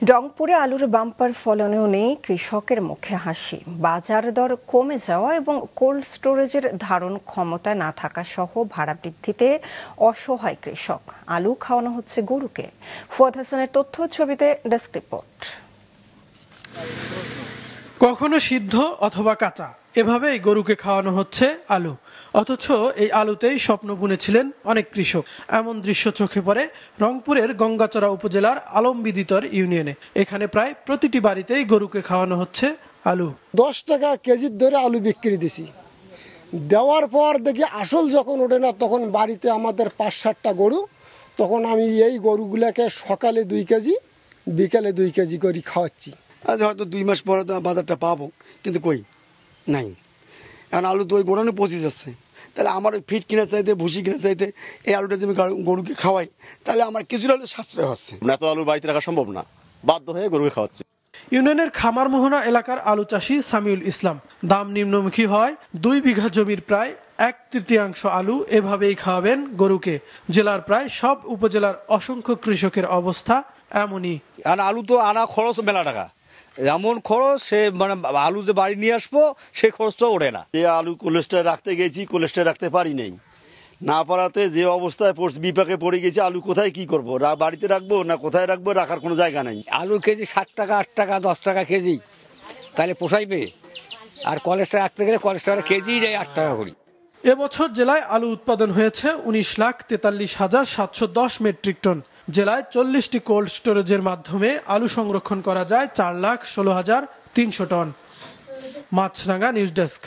রংপুরে আলুর বাম্পার ফলনেও নেই কৃষকের মুখে হাসি। বাজার দর কমে যাওয়া এবং কোল্ড স্টোরেজের ধারণ ক্ষমতা না থাকা সহ ভাড়া বৃদ্ধিতে অসহায় কৃষক। আলু খাওয়ানো হচ্ছে গরুকে। ফুয়াদ হাসানের তথ্য, ছবিতে ডেস্ক রিপোর্ট। কখনো সিদ্ধ অথবা কাঁচা, এভাবেই গরুকে খাওয়ানো হচ্ছে আলু। অথচ এই আলুতেই স্বপ্ন বুনেছিলেন অনেক কৃষক। এমন দৃশ্য চোখে পড়ে রংপুরের গঙ্গাচড়া উপজেলার আলমবিদিতর ইউনিয়নে। এখানে প্রায় প্রতিটি বাড়িতেই গরুকে খাওয়ানো হচ্ছে আলু। 10 টাকা কেজির ধরে আলু বিক্রি দিছি। দেওয়ার পর দেখি আসল যখন ওঠে না, তখন বাড়িতে আমাদের 5-7টা গরু। তখন আমি এই গরুগুলোকে সকালে 2 কেজি, বিকালে 2 কেজি করে খাওয়াচ্ছি। আজ হয়তো 2 মাস পরে তো বাজারটা পাবো, কিন্তু কই নাই। এখন আলু তো ওই গোড়ানো পচে যাচ্ছে। তাহলে আমার ওই ফিট কিনা চাইতে, ভুসি কিনা চাইতে এই আলুটা যদি গরুকে খাওয়াই, তাহলে আমার কিছুটা হলে সাশ্রয় হচ্ছে। এত আলু বাড়িতে রাখা সম্ভব না, বাধ্য হয়ে গরুকে খাওয়াচ্ছে। ইউনিয়নের খামার মোহনা এলাকার আলু চাষি সামিউল ইসলাম। দাম নিম্নমুখী হয় 2 বিঘা জমির প্রায় 1/3 আলু এভাবেই খাওয়াবেন গরুকে। জেলার প্রায় সব উপজেলার অসংখ্য কৃষকের অবস্থা এমনই। আলু তো আনা খরচ মেলা টাকা, এমন খরচ, সে মানে আলু যে বাড়ি নিয়ে আসবো সেই খরচটাও ওঠে না। যে আলু কোলেস্ট্রল রাখতে গেছি, কোলেস্ট্রল রাখতে পারি নাই, না পারাতে যে অবস্থায় বিপাকে পড়ে গেছি। আলু কোথায় কি করবো, বাড়িতে রাখবো না কোথায় রাখবো, রাখার কোনো জায়গা নাই। আলুর কেজি 7 টাকা, 8 টাকা, 10 টাকা কেজি, তাহলে পোষাইবে? আর কোলেস্ট্রল রাখতে গেলে কোলেস্ট্রল কেজি দেয় 8 টাকা করে। এবছর জেলায় আলু উৎপাদন হয়েছে 19,43,710 মেট্রিক টন। জেলায় 40টি কোল্ড স্টোরেজের মাধ্যমে আলু সংরক্ষণ করা যায় 4,16,300 টন। মাছরাঙ্গা নিউজ ডেস্ক।